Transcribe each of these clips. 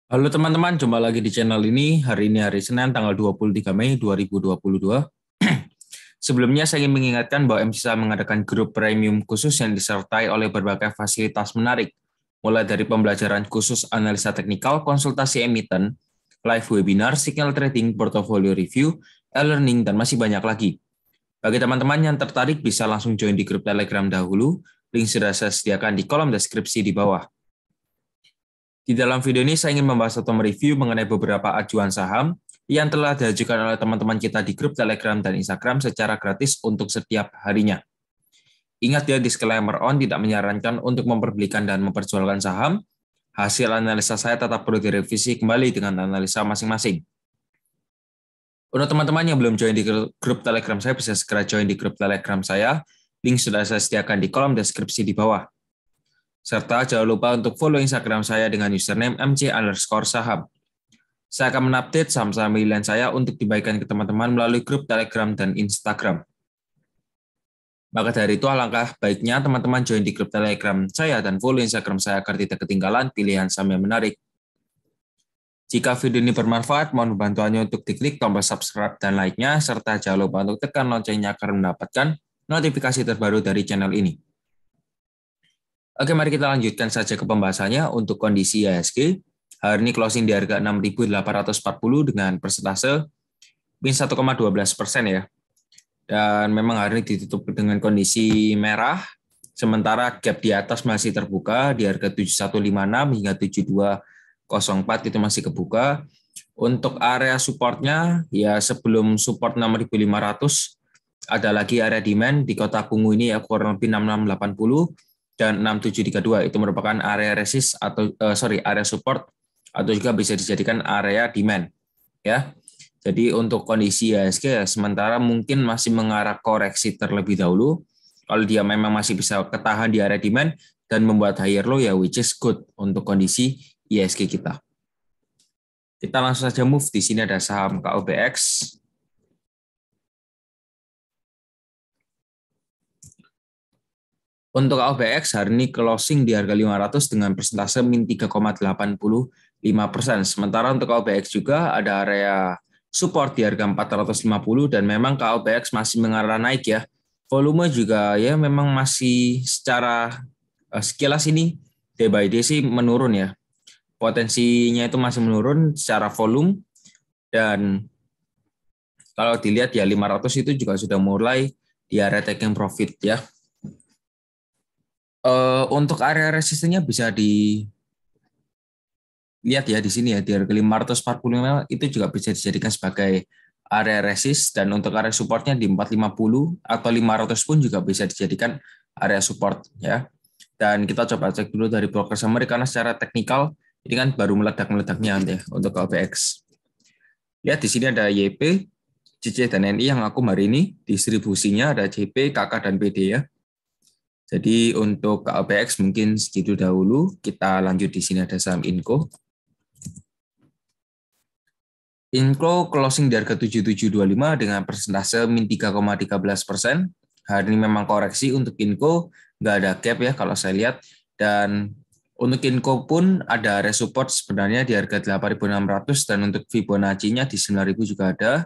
Halo teman-teman, jumpa lagi di channel ini. Hari ini hari Senin, tanggal 23 Mei 2022. Sebelumnya saya ingin mengingatkan bahwa MCSA mengadakan grup premium khusus yang disertai oleh berbagai fasilitas menarik, mulai dari pembelajaran khusus analisa teknikal, konsultasi emiten, live webinar, signal trading, portfolio review, e-learning, dan masih banyak lagi. Bagi teman-teman yang tertarik, bisa langsung join di grup Telegram dahulu. Link sudah saya sediakan di kolom deskripsi di bawah. Di dalam video ini saya ingin membahas atau mereview mengenai beberapa ajuan saham yang telah diajukan oleh teman-teman kita di grup Telegram dan Instagram secara gratis untuk setiap harinya. Ingat ya, disclaimer on tidak menyarankan untuk memperbelikan dan memperjualkan saham. Hasil analisa saya tetap perlu direvisi kembali dengan analisa masing-masing. Untuk teman-teman yang belum join di grup Telegram saya, bisa segera join di grup Telegram saya. Link sudah saya sediakan di kolom deskripsi di bawah. Serta jangan lupa untuk follow Instagram saya dengan username mc_saham. Saya akan mengupdate saham-saham pilihan saya untuk dibagikan ke teman-teman melalui grup Telegram dan Instagram. Maka dari itu alangkah baiknya teman-teman join di grup Telegram saya dan follow Instagram saya agar tidak ketinggalan pilihan saham yang menarik. Jika video ini bermanfaat, mohon bantuannya untuk diklik tombol subscribe dan like-nya, serta jangan lupa untuk tekan loncengnya agar mendapatkan notifikasi terbaru dari channel ini. Oke, mari kita lanjutkan saja ke pembahasannya. Untuk kondisi IHSG, hari ini closing di harga 6.840 dengan persentase minus 1,12% ya. Dan memang hari ini ditutup dengan kondisi merah, sementara gap di atas masih terbuka di harga 7156 hingga 7204 itu masih kebuka. Untuk area supportnya, ya sebelum support 6.500, ada lagi area demand di kota Bungu ini ya kurang lebih 6680 dan 6732 itu merupakan area resist atau area support atau juga bisa dijadikan area demand ya. Jadi untuk kondisi IHSG sementara mungkin masih mengarah koreksi terlebih dahulu. Kalau dia memang masih bisa ketahan di area demand dan membuat higher low ya, which is good untuk kondisi IHSG kita. Kita langsung saja move. Di sini ada saham KOBX. Untuk KOBX hari ini closing di harga 500 dengan persentase min 3,85%. Sementara untuk KOBX juga ada area support di harga 450 dan memang KOBX masih mengarah naik ya. Volume juga ya memang masih secara sekilas ini day by day sih menurun ya. Potensinya itu masih menurun secara volume dan kalau dilihat ya 500 itu juga sudah mulai di area taking profit ya. Untuk area resistennya bisa dilihat ya di sini ya di harga 545 itu juga bisa dijadikan sebagai area resist dan untuk area supportnya di 450 atau 500 pun juga bisa dijadikan area support ya. Dan kita coba cek dulu dari broker summary karena secara teknikal ini kan baru meledak-meledaknya ya untuk OBX. Lihat di sini ada YP, CC dan NI yang aku hari ini distribusinya ada JP, KK dan PD ya. Jadi untuk KOBX mungkin segitu dahulu. Kita lanjut di sini ada saham Inco. Inco closing di harga 7725 dengan persentase min 3,13%. Hari ini memang koreksi untuk Inco, nggak ada gap ya kalau saya lihat. Dan untuk Inco pun ada area support sebenarnya di harga 8.600 dan untuk Fibonacci-nya di 9.000 juga ada.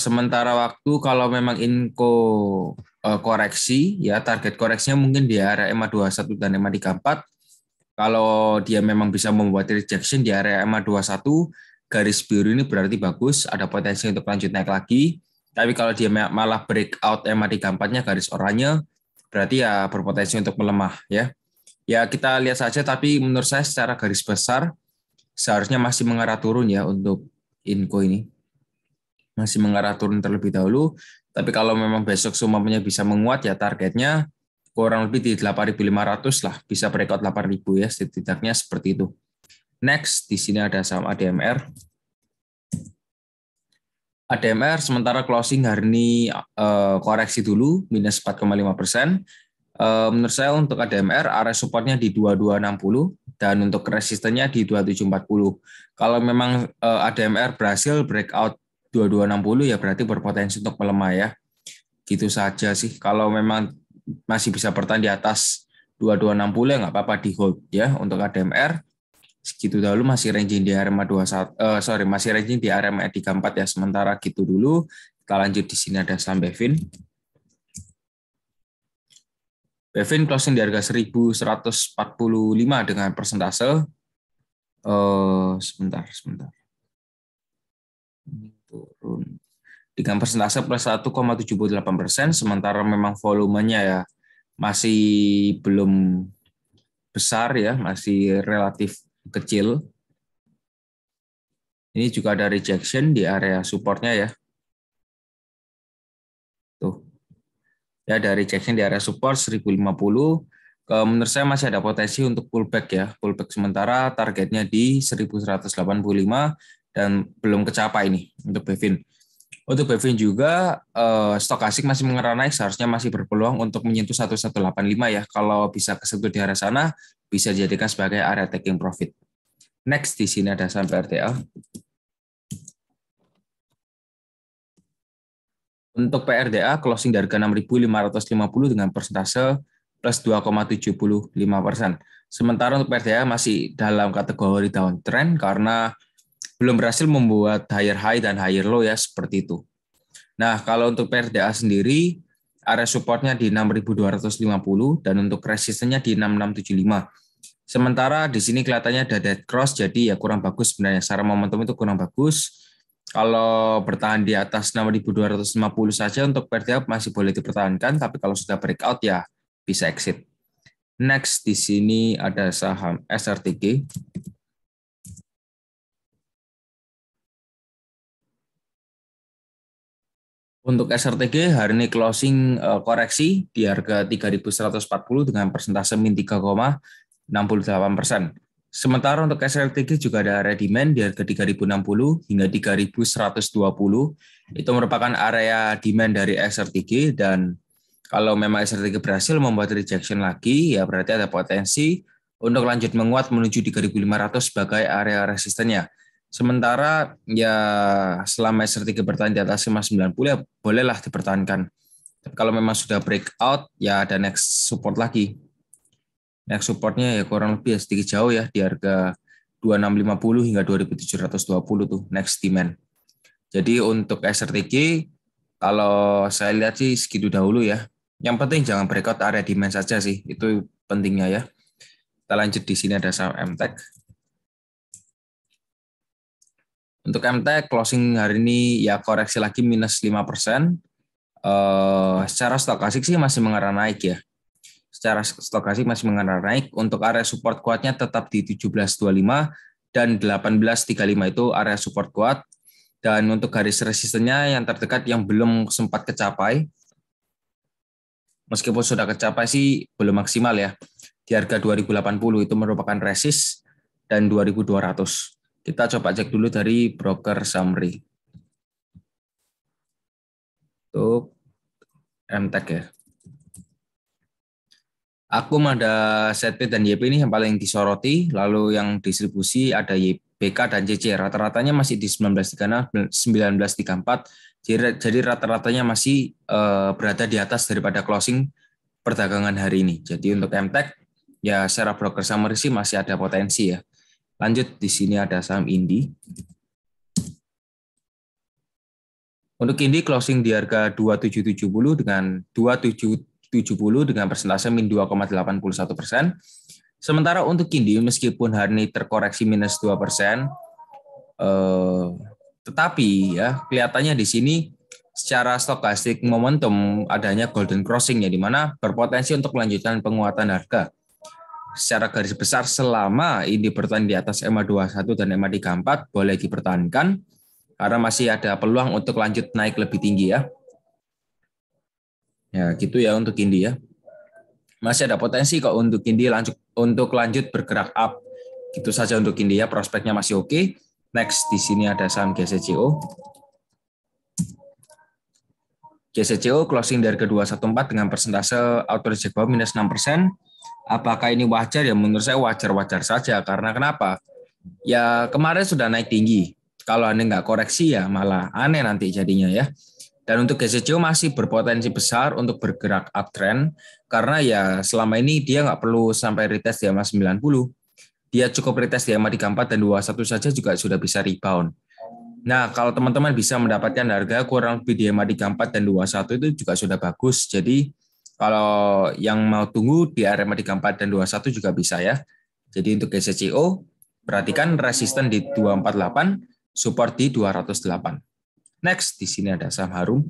Sementara waktu kalau memang Inco koreksi ya target koreksinya mungkin di area EMA 21 dan EMA 34. Kalau dia memang bisa membuat rejection di area EMA 21 garis biru ini berarti bagus, ada potensi untuk lanjut naik lagi. Tapi kalau dia malah breakout EMA 34-nya garis oranye berarti ya berpotensi untuk melemah ya. Ya kita lihat saja, tapi menurut saya secara garis besar seharusnya masih mengarah turun ya untuk Inco ini. Masih mengarah turun terlebih dahulu, tapi kalau memang besok semuanya bisa menguat ya targetnya kurang lebih di 8.500 lah, bisa breakout 8.000 ya, setidaknya seperti itu. Next, di sini ada saham ADMR. ADMR sementara closing hari ini koreksi dulu, minus 4,5%. Menurut saya untuk ADMR area supportnya di 2260 dan untuk resistennya di 2740. Kalau memang ADMR berhasil breakout 2260 ya berarti berpotensi untuk melemah ya. Gitu saja sih. Kalau memang masih bisa bertahan di atas 2260 ya nggak apa-apa di hold ya untuk ADMR. Segitu dahulu masih ranging di RMA 21, masih ranging di RMA 34 ya. Sementara gitu dulu. Kita lanjut di sini ada saham Bevin. Bevin closing di harga 1.145 dengan persentase sebentar. Ini turun. Dengan persentase plus 1,78%, sementara memang volumenya ya masih belum besar ya, masih relatif kecil. Ini juga ada rejection di area supportnya ya. Tuh. Ya, ada rejection di area support 1050. Menurut saya masih ada potensi untuk pullback ya. Pullback sementara targetnya di 1185 dan belum kecapai ini untuk Bevin. Untuk Bevin juga stokastik masih mengarah naik, seharusnya masih berpeluang untuk menyentuh 1185 ya. Kalau bisa kesentuh di area sana, bisa dijadikan sebagai area taking profit. Next di sini ada saham PRTA. Untuk PRDA closing di harga 6.550 dengan persentase plus 2,75%. Sementara untuk PRDA masih dalam kategori downtrend karena belum berhasil membuat higher high dan higher low ya, seperti itu. Nah, kalau untuk PRDA sendiri, area supportnya di 6.250 dan untuk resistennya di 6.675. Sementara di sini kelihatannya ada dead cross, jadi ya kurang bagus sebenarnya. Secara momentum itu kurang bagus. Kalau bertahan di atas 6.250 saja untuk PRDA masih boleh dipertahankan, tapi kalau sudah breakout ya bisa exit. Next di sini ada saham SRTG. Untuk SRTG hari ini closing koreksi di harga 3.140 dengan persentase min 3,68%. Sementara untuk SRTG juga ada area demand di harga 3.060 hingga 3.120. Itu merupakan area demand dari SRTG, dan kalau memang SRTG berhasil membuat rejection lagi, ya berarti ada potensi untuk lanjut menguat menuju 3.500 sebagai area resistennya. Sementara ya selama SR3 bertahan di atas 590 ya bolehlah dipertahankan. Tapi kalau memang sudah breakout ya ada next support lagi. Next supportnya ya kurang lebih sedikit jauh ya di harga 2650 hingga 2720 tuh next demand. Jadi untuk SRTG kalau saya lihat sih segitu dahulu ya. Yang penting jangan breakout area demand saja sih, itu pentingnya ya. Kita lanjut di sini ada saham MTech. Untuk MTech closing hari ini ya koreksi lagi minus 5%. Secara stokastik sih masih mengarah naik ya. Secara stokastik masih mengarah naik. Untuk area support kuatnya tetap di 1725 dan 1835 itu area support kuat. Dan untuk garis resistennya yang terdekat yang belum sempat kecapai, meskipun sudah kecapai sih belum maksimal ya. Di harga 2080 itu merupakan resist dan 2200. Kita coba cek dulu dari broker summary. Untuk MTech ya. Akum ada ZP dan YP ini yang paling disoroti, lalu yang distribusi ada YBK dan CC. Rata-ratanya masih di 1934, jadi rata-ratanya masih berada di atas daripada closing perdagangan hari ini. Jadi untuk MTech, ya secara broker summary sih masih ada potensi ya. Lanjut, di sini ada saham Indi. Untuk Indi closing di harga 2770 dengan 2770 dengan persentase min 2,81%. Sementara untuk Indi meskipun hari ini terkoreksi minus 2%, tetapi ya kelihatannya di sini secara stokastik momentum adanya golden crossing ya, di mana berpotensi untuk melanjutkan penguatan harga. Secara garis besar selama ini bertahan di atas MA21 dan MA34 boleh dipertahankan karena masih ada peluang untuk lanjut naik lebih tinggi ya. Ya gitu ya untuk Indi ya. Masih ada potensi kok untuk Indi lanjut bergerak up. Gitu saja untuk Indi ya, prospeknya masih oke. Next di sini ada saham GCCO. GCCO closing dari harga 214 dengan persentase auto reject bawah minus 6%. Apakah ini wajar? Ya menurut saya wajar-wajar saja. Karena kenapa? Ya kemarin sudah naik tinggi. Kalau Anda nggak koreksi ya malah aneh nanti jadinya ya. Dan untuk GCCO masih berpotensi besar untuk bergerak uptrend karena ya selama ini dia nggak perlu sampai retest di MA 90. dia cukup retest di EMA 34 dan 21 saja juga sudah bisa rebound. Nah, kalau teman-teman bisa mendapatkan harga kurang lebih di EMA 34 dan 21 itu juga sudah bagus. Jadi kalau yang mau tunggu di area EMA 34 dan 21 juga bisa ya. Jadi untuk GCCO, perhatikan resisten di 248, support di 208. Next, di sini ada saham Harum.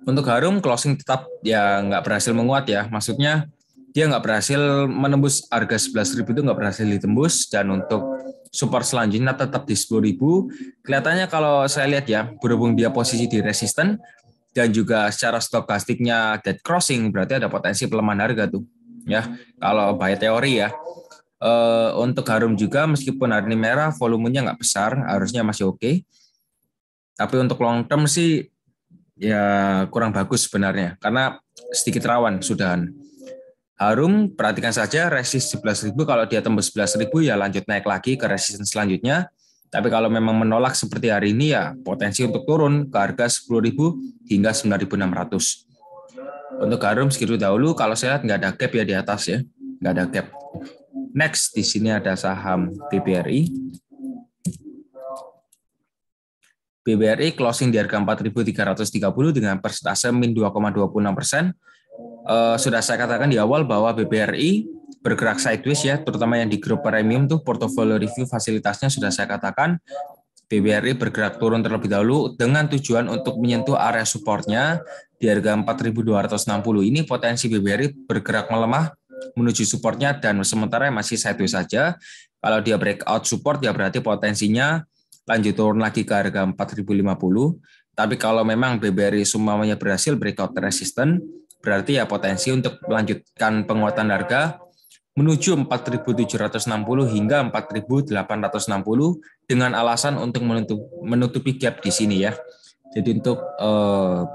Untuk Harum, closing tetap ya nggak berhasil menguat ya. Maksudnya dia nggak berhasil menembus harga 11.000 itu nggak berhasil ditembus, dan untuk support selanjutnya tetap di 10.000. Kelihatannya kalau saya lihat ya, berhubung dia posisi di resisten dan juga secara stokastiknya dead crossing, berarti ada potensi pelemahan harga tuh ya kalau by teori ya. Untuk Harum juga meskipun hari ini merah, volumenya nggak besar, harusnya masih oke. Tapi untuk long term sih ya kurang bagus sebenarnya karena sedikit rawan sudahan. Harum, perhatikan saja resist 11.000, kalau dia tembus 11.000 ya lanjut naik lagi ke resistance selanjutnya. Tapi kalau memang menolak seperti hari ini ya potensi untuk turun ke harga 10.000 hingga 9.600. Untuk Harum segitu dahulu, kalau saya lihat nggak ada gap ya di atas ya, nggak ada gap. Next, di sini ada saham BBRI. BBRI closing di harga 4.330 dengan persentase min 2,26%. Sudah saya katakan di awal bahwa BBRI bergerak sideways ya, terutama yang di grup premium tuh portfolio review fasilitasnya sudah saya katakan BBRI bergerak turun terlebih dahulu dengan tujuan untuk menyentuh area supportnya di harga 4.260. Ini potensi BBRI bergerak melemah menuju supportnya dan sementara masih sideways saja. Kalau dia breakout support ya berarti potensinya lanjut turun lagi ke harga 4.050. Tapi kalau memang BBRI semuanya berhasil breakout resisten, berarti ya potensi untuk melanjutkan penguatan harga menuju 4.760 hingga 4.860 dengan alasan untuk menutupi gap di sini ya. Jadi untuk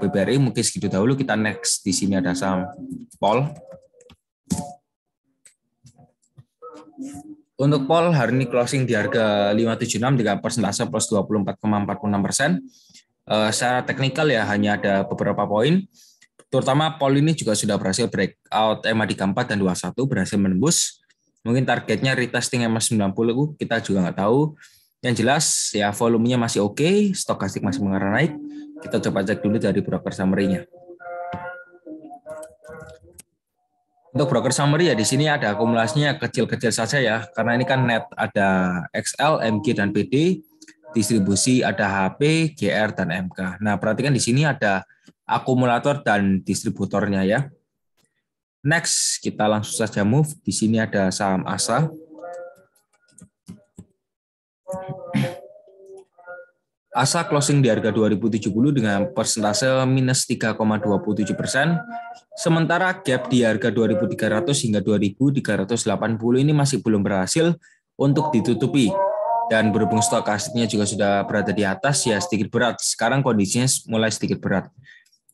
BBRI mungkin segitu dahulu. Kita next, di sini ada saham POL. Untuk POL hari ini closing di harga 576 dengan persentase plus 24,46%. Secara teknikal ya hanya ada beberapa poin. Terutama POL ini juga sudah berhasil breakout EMA 34 dan 21, berhasil menembus. Mungkin targetnya retesting EMA 90, kita juga nggak tahu. Yang jelas ya volumenya masih oke, stokastik masih mengarah naik. Kita coba cek dulu dari broker summary-nya. Untuk broker summary ya di sini ada akumulasinya kecil-kecil saja ya, karena ini kan net ada XL, MG dan PD, distribusi ada HP, GR dan MK. Nah, perhatikan di sini ada akumulator dan distributornya ya. Next, kita langsung saja move. Di sini ada saham ASA. ASA closing di harga 2070 dengan persentase minus 3,27%. Sementara gap di harga 2.300 hingga 2.380 ini masih belum berhasil untuk ditutupi. Dan berhubung stokastiknya juga sudah berada di atas, ya sedikit berat. Sekarang kondisinya mulai sedikit berat.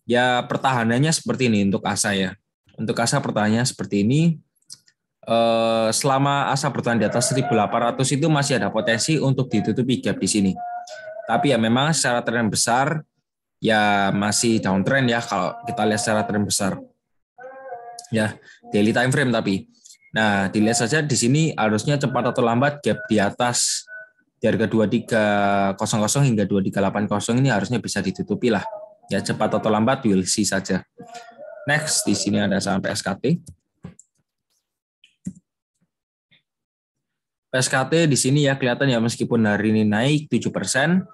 Ya pertahanannya seperti ini untuk ASA ya. Untuk ASA pertahanannya seperti ini. Selama ASA bertahan di atas 1.800 itu masih ada potensi untuk ditutupi gap di sini. Tapi ya memang secara tren besar ya masih downtrend ya kalau kita lihat secara tren besar. Ya, daily time frame tapi. Nah, dilihat saja di sini harusnya cepat atau lambat gap di atas di harga 2300 hingga 2380 ini harusnya bisa ditutupi lah. Ya, cepat atau lambat we'll see saja. Next, di sini ada saham PSKT. PSKT di sini ya kelihatan ya meskipun hari ini naik 7%,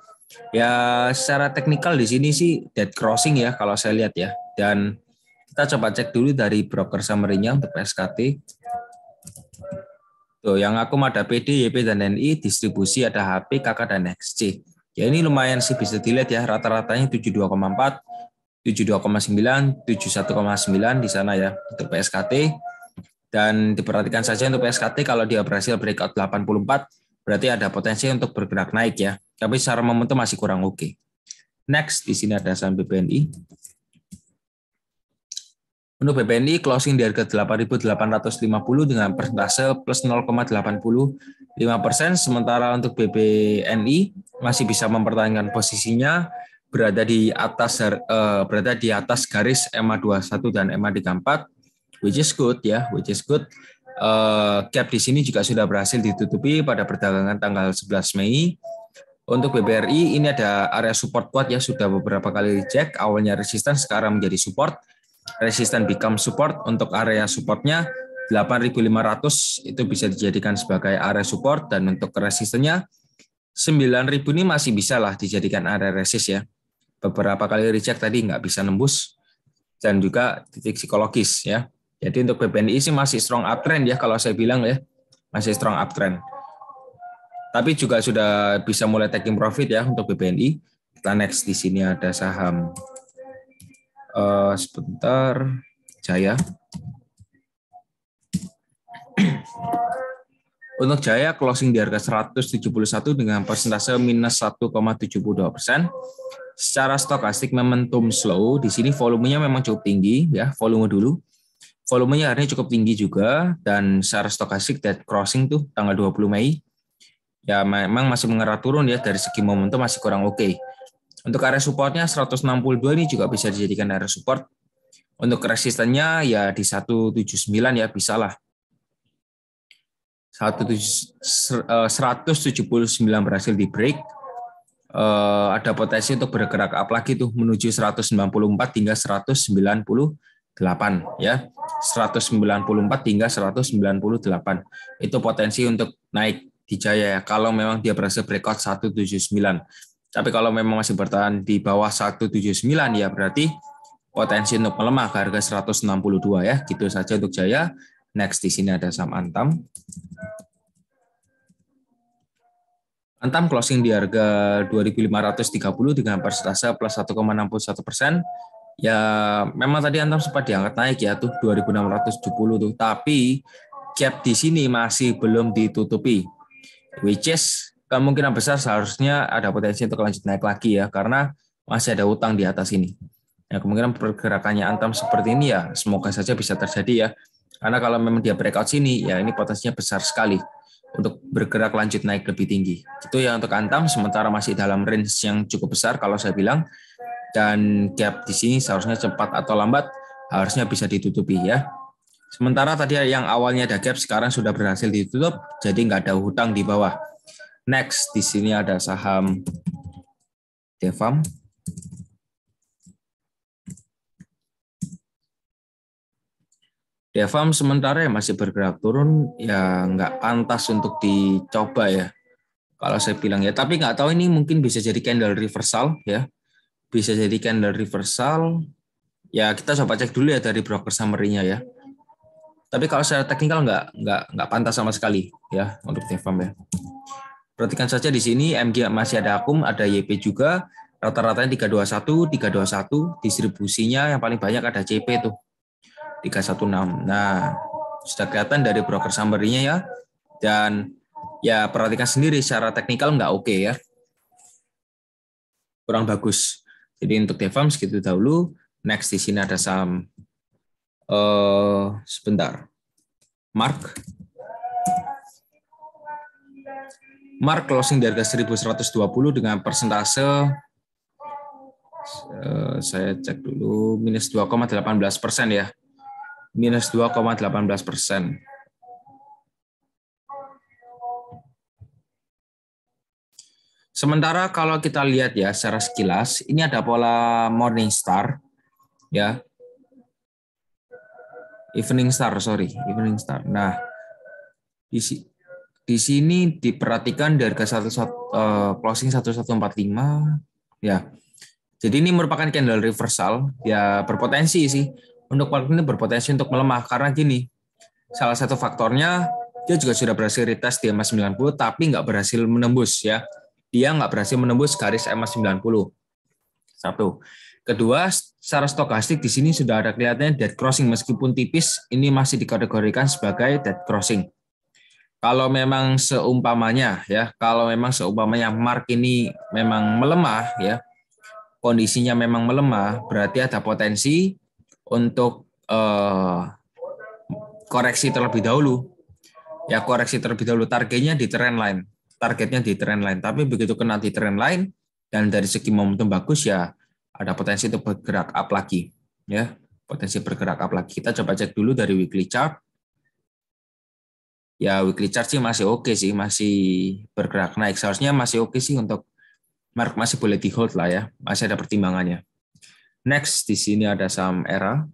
ya secara teknikal di sini sih dead crossing ya kalau saya lihat ya. Dan kita coba cek dulu dari broker summary-nya untuk PSKT. Tuh, yang akum ada PD, YP dan NI, distribusi ada HP, KK dan XC. Ya ini lumayan sih bisa dilihat ya, rata-ratanya 72,4, 72,9, 71,9 di sana ya untuk PSKT. Dan diperhatikan saja untuk PSKT kalau dia berhasil breakout 84, berarti ada potensi untuk bergerak naik ya. Tapi secara momentum masih kurang oke. Next, di sini ada saham BBNI. Untuk BBNI closing di harga 8.850 dengan persentase plus 0,85%. Sementara untuk BBNI masih bisa mempertahankan posisinya berada di atas garis EMA 21 dan EMA 34. which is good ya, which is good. Gap di sini juga sudah berhasil ditutupi pada perdagangan tanggal 11 Mei. Untuk BBRI ini ada area support kuat ya, sudah beberapa kali reject, awalnya resisten sekarang menjadi support. Resisten become support. Untuk area supportnya 8.500 itu bisa dijadikan sebagai area support, dan untuk resistennya 9.000 ini masih bisa lah dijadikan area resist ya. Beberapa kali reject tadi nggak bisa nembus, dan juga titik psikologis ya. Jadi untuk BBNI sih masih strong uptrend ya, kalau saya bilang ya, masih strong uptrend. Tapi juga sudah bisa mulai taking profit ya untuk BBNI. Kita next, di sini ada saham sebentar, Jaya. Untuk Jaya closing di harga 171 dengan persentase minus 1,72%. Secara stokastik momentum slow, di sini volumenya memang cukup tinggi ya, volume dulu. Volumenya hari ini cukup tinggi juga, dan secara stokastik dead crossing tuh tanggal 20 Mei. Ya memang masih mengarah turun ya, dari segi momentum masih kurang oke. Untuk area supportnya 162 ini juga bisa dijadikan area support. Untuk resistennya ya di 179 ya, bisa lah. 179 berhasil di break. Ada potensi untuk bergerak up lagi tuh menuju 194 hingga 198 ya. 194 hingga 198 itu potensi untuk naik di Jaya ya, kalau memang dia berhasil breakout 179. Tapi kalau memang masih bertahan di bawah 179 ya berarti potensi untuk melemah ke harga 162 ya. Gitu saja untuk Jaya. Next, di sini ada saham Antam. Antam closing di harga 2.530 dengan persentase plus 1,61%. Ya memang tadi Antam sempat diangkat naik ya tuh 2.670 tuh, tapi gap di sini masih belum ditutupi. Which is kemungkinan besar seharusnya ada potensi untuk lanjut naik lagi ya, karena masih ada utang di atas ini. Ya, kemungkinan pergerakannya Antam seperti ini ya semoga saja bisa terjadi ya. Karena kalau memang dia breakout sini ya ini potensinya besar sekali untuk bergerak lanjut naik lebih tinggi. Itu ya untuk Antam, sementara masih dalam range yang cukup besar kalau saya bilang, dan gap di sini seharusnya cepat atau lambat harusnya bisa ditutupi ya. Sementara tadi yang awalnya ada gap sekarang sudah berhasil ditutup, jadi nggak ada hutang di bawah. Next, di sini ada saham Devam. Devam sementara ya masih bergerak turun, ya nggak pantas untuk dicoba ya. Kalau saya bilang ya, tapi nggak tahu ini mungkin bisa jadi candle reversal ya. Bisa jadi candle reversal. Ya kita coba cek dulu ya dari broker summary-nya ya. Tapi kalau secara teknikal nggak pantas sama sekali ya untuk Devam ya. Perhatikan saja di sini MG masih ada akum, ada YP juga, rata-ratanya 321, 321, distribusinya yang paling banyak ada CP tuh 316. Nah, sudah kelihatan dari broker summary-nya ya. Dan ya perhatikan sendiri secara teknikal nggak oke ya. Kurang bagus. Jadi untuk Devam segitu dahulu. Next, di sini ada saham sebentar. Mark closing di harga 1.120 dengan persentase saya cek dulu minus 2,18% ya. Minus 2,18%. Sementara kalau kita lihat ya secara sekilas, ini ada pola Morningstar ya. Evening Star. Nah, di sini diperhatikan dari harga closing 1145 ya. Jadi ini merupakan candle reversal ya, berpotensi sih untuk waktu ini berpotensi untuk melemah karena gini. Salah satu faktornya dia juga sudah berhasil retest di EMA 90 tapi nggak berhasil menembus ya. Dia nggak berhasil menembus garis EMA 90. Satu. Kedua, secara stokastik di sini sudah ada kelihatannya dead crossing meskipun tipis, ini masih dikategorikan sebagai dead crossing. Kalau memang seumpamanya Mark ini memang melemah ya, kondisinya memang melemah, berarti ada potensi untuk koreksi terlebih dahulu. Ya koreksi terlebih dahulu, targetnya di trend line. Tapi begitu kena di trend line dan dari segi momentum bagus ya ada potensi untuk bergerak up lagi ya. potensi bergerak up lagi. Kita coba cek dulu dari weekly chart. Ya, weekly chart sih masih oke sih, masih bergerak naik. Seharusnya masih oke sih untuk mark, masih boleh di hold lah ya, masih ada pertimbangannya. Next, di sini ada saham ERA.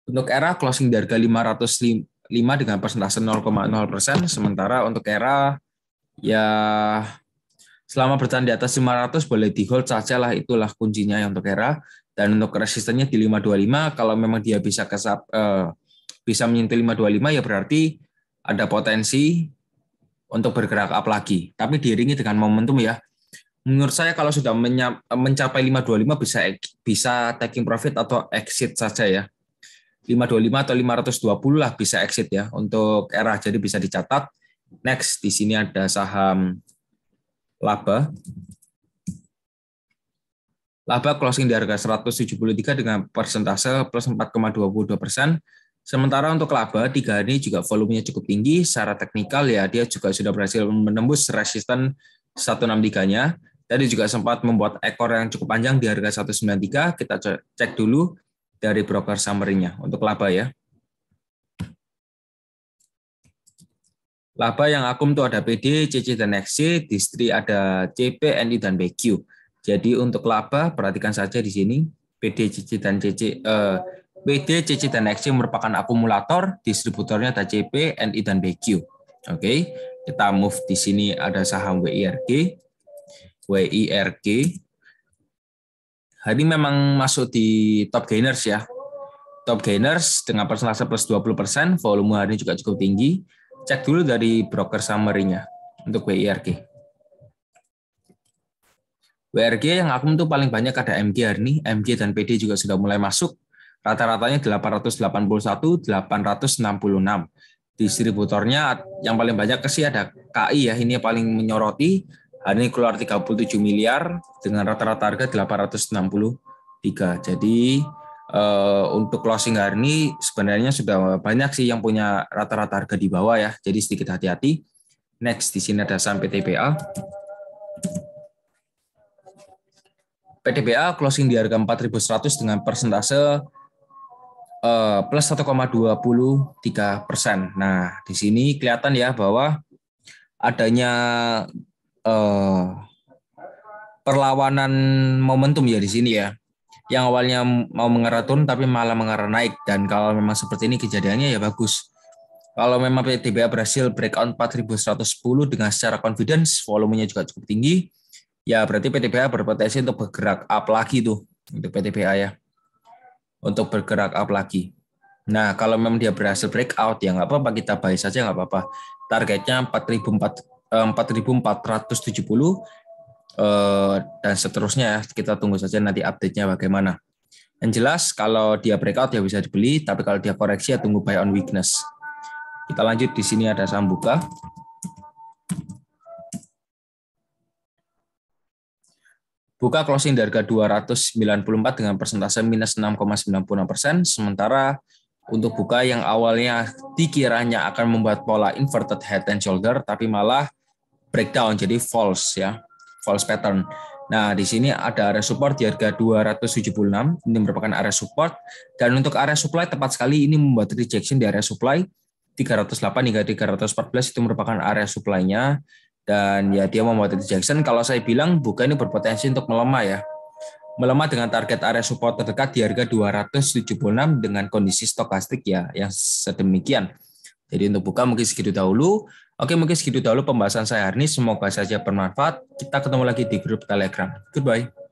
Untuk ERA closing di harga 505 dengan persentase 0,0%, sementara untuk ERA ya selama bertahan di atas 500 boleh di hold saja lah, itulah kuncinya ya untuk ERA. Dan untuk resistennya di 525, kalau memang dia bisa bisa menyentuh 525 ya berarti ada potensi untuk bergerak up lagi. Tapi diiringi dengan momentum ya. Menurut saya kalau sudah mencapai 525 bisa taking profit atau exit saja ya. 525 atau 520 lah bisa exit ya untuk ERA, jadi bisa dicatat. Next, di sini ada saham Laba. Laba closing di harga 173 dengan persentase plus 4,22%. Sementara untuk laba 3 hari ini juga volumenya cukup tinggi. Secara teknikal ya dia juga sudah berhasil menembus resisten 163-nya. Tadi juga sempat membuat ekor yang cukup panjang di harga 193. Kita cek dulu dari broker summary-nya untuk laba ya. Laba yang akum itu ada PD, CC, dan XC. Distri ada CP, NI, dan BQ. Jadi untuk laba, perhatikan saja di sini, PD, CC, dan PD, CC, dan XC merupakan akumulator, distributornya ada CP, NI, dan BQ. Oke, kita move di sini ada saham WIRG. Hari ini memang masuk di top gainers ya. Top gainers dengan persentase plus 20%, volume hari ini juga cukup tinggi. Cek dulu dari broker summary-nya untuk WIRG. WRG yang akum tuh paling banyak ada MG hari ini, MG dan PD juga sudah mulai masuk. Rata-ratanya 881, 866. Distributornya yang paling banyak sih ada KI ya, ini yang paling menyoroti. Hari ini keluar 37 miliar dengan rata-rata harga 863. Jadi untuk closing hari ini sebenarnya sudah banyak sih yang punya rata-rata harga di bawah ya. Jadi sedikit hati-hati. Next, di sini ada saham PTBA. PTBA closing di harga 4.100 dengan persentase plus 1,23%. Nah, di sini kelihatan ya bahwa adanya perlawanan momentum ya di sini ya. Yang awalnya mau mengarah turun tapi malah mengarah naik, dan kalau memang seperti ini kejadiannya ya bagus. Kalau memang PTBA berhasil breakout 4.110 dengan secara confidence, volumenya juga cukup tinggi, ya berarti PTBA berpotensi untuk bergerak up lagi tuh untuk PTBA ya, untuk bergerak up lagi. Nah kalau memang dia berhasil breakout ya nggak apa-apa, kita buy saja nggak apa-apa. Targetnya 4.470 dan seterusnya ya, kita tunggu saja nanti update-nya bagaimana. Yang jelas kalau dia breakout ya bisa dibeli, tapi kalau dia koreksi ya tunggu buy on weakness. Kita lanjut, di sini ada saham Buka. Buka closing di harga 294 dengan persentase minus 6,96%. Sementara untuk Buka yang awalnya dikiranya akan membuat pola inverted head and shoulder, tapi malah breakdown jadi false ya, false pattern. Nah di sini ada area support di harga 276. Ini merupakan area support, dan untuk area supply tepat sekali ini membuat rejection di area supply 308 hingga 314 itu merupakan area supply-nya. Dan ya dia membuat rejection. Kalau saya bilang Buka ini berpotensi untuk melemah ya. Melemah dengan target area support terdekat di harga 276 dengan kondisi stokastik ya yang sedemikian. Jadi untuk Buka mungkin segitu dahulu. Oke, mungkin segitu dahulu pembahasan saya hari ini. Semoga saja bermanfaat. Kita ketemu lagi di grup Telegram. Goodbye.